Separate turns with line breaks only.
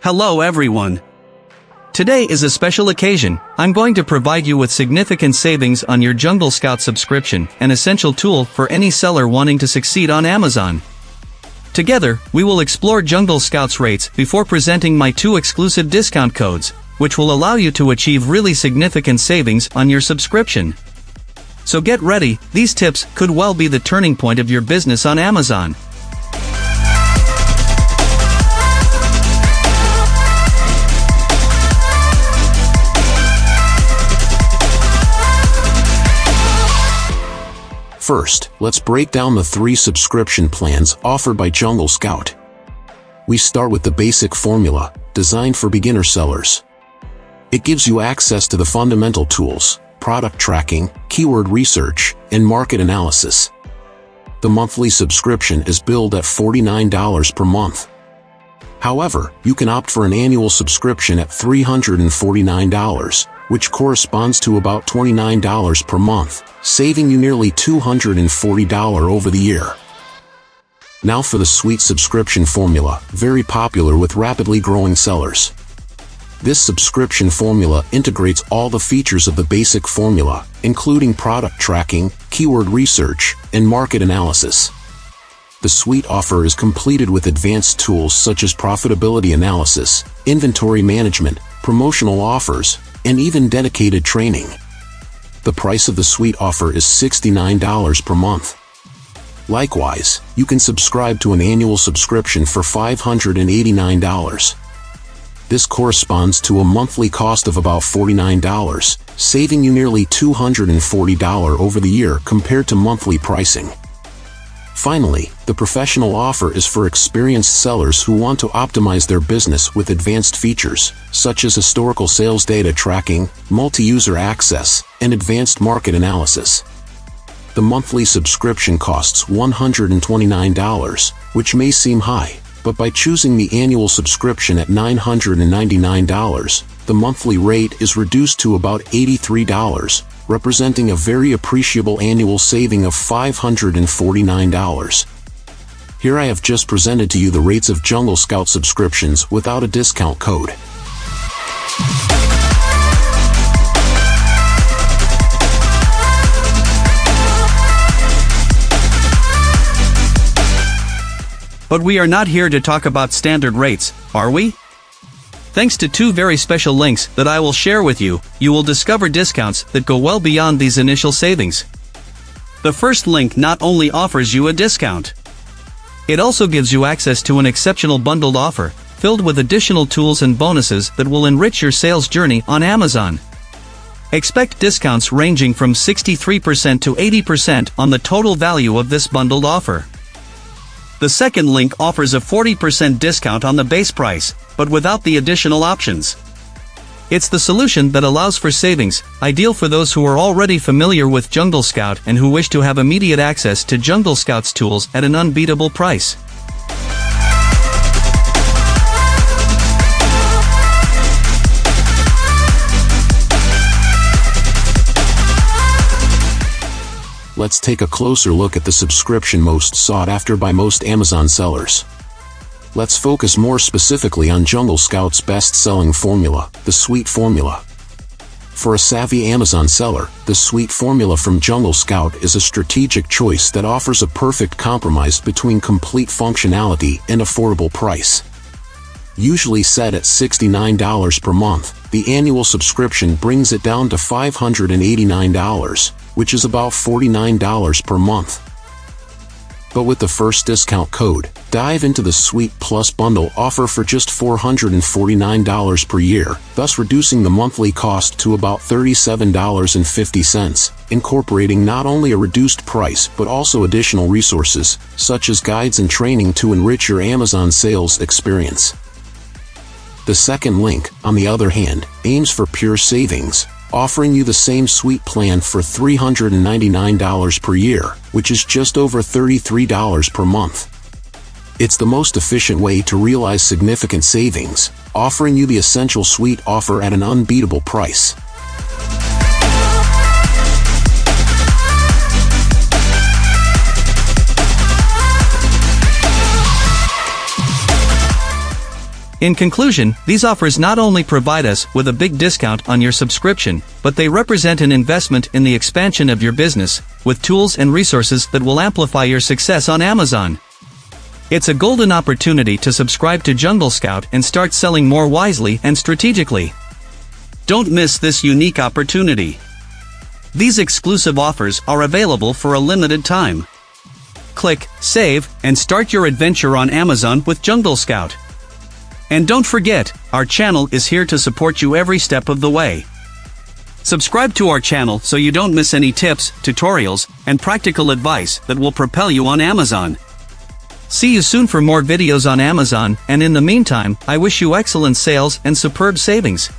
Hello everyone. Today is a special occasion. I'm going to provide you with significant savings on your Junglescout subscription, an essential tool for any seller wanting to succeed on Amazon. Together, we will explore Junglescout's rates before presenting my 2 exclusive discount codes, which will allow you to achieve really significant savings on your subscription. So get ready, these tips could well be the turning point of your business on Amazon.
First, let's break down the 3 subscription plans offered by Junglescout. We start with the basic formula, designed for beginner sellers. It gives you access to the fundamental tools, product tracking, keyword research, and market analysis. The monthly subscription is billed at $49 per month. However, you can opt for an annual subscription at $349, which corresponds to about $29 per month, saving you nearly $240 over the year. Now for the suite subscription formula, very popular with rapidly growing sellers. This subscription formula integrates all the features of the basic formula, including product tracking, keyword research, and market analysis. The suite offer is completed with advanced tools such as profitability analysis, inventory management, promotional offers, and even dedicated training. The price of the suite offer is $69 per month. Likewise, you can subscribe to an annual subscription for $589. This corresponds to a monthly cost of about $49, saving you nearly $240 over the year compared to monthly pricing. Finally, the professional offer is for experienced sellers who want to optimize their business with advanced features, such as historical sales data tracking, multi-user access, and advanced market analysis. The monthly subscription costs $129, which may seem high, but by choosing the annual subscription at $999, the monthly rate is reduced to about $83, representing a very appreciable annual saving of $549. Here I have just presented to you the rates of Junglescout subscriptions without a discount code.
But we are not here to talk about standard rates, are we? Thanks to 2 very special links that I will share with you, you will discover discounts that go well beyond these initial savings. The first link not only offers you a discount, it also gives you access to an exceptional bundled offer, filled with additional tools and bonuses that will enrich your sales journey on Amazon. Expect discounts ranging from 63% to 80% on the total value of this bundled offer. The second link offers a 40% discount on the base price, but without the additional options. It's the solution that allows for savings, ideal for those who are already familiar with Junglescout and who wish to have immediate access to Junglescout's tools at an unbeatable price.
Let's take a closer look at the subscription most sought after by most Amazon sellers. Let's focus more specifically on Junglescout's best-selling formula, the suite formula. For a savvy Amazon seller, the suite formula from Junglescout is a strategic choice that offers a perfect compromise between complete functionality and affordable price. Usually set at $69 per month, the annual subscription brings it down to $589, which is about $49 per month. But with the first discount code, dive into the Suite Plus bundle offer for just $449 per year, thus reducing the monthly cost to about $37.50, incorporating not only a reduced price but also additional resources, such as guides and training to enrich your Amazon sales experience. The second link, on the other hand, aims for pure savings, offering you the same suite plan for $399 per year, which is just over $33 per month. It's the most efficient way to realize significant savings, offering you the essential suite offer at an unbeatable price.
In conclusion, these offers not only provide us with a big discount on your subscription, but they represent an investment in the expansion of your business, with tools and resources that will amplify your success on Amazon. It's a golden opportunity to subscribe to Junglescout and start selling more wisely and strategically. Don't miss this unique opportunity. These exclusive offers are available for a limited time. Click, save, and start your adventure on Amazon with Junglescout. And don't forget, our channel is here to support you every step of the way. Subscribe to our channel so you don't miss any tips, tutorials, and practical advice that will propel you on Amazon. See you soon for more videos on Amazon, and in the meantime, I wish you excellent sales and superb savings.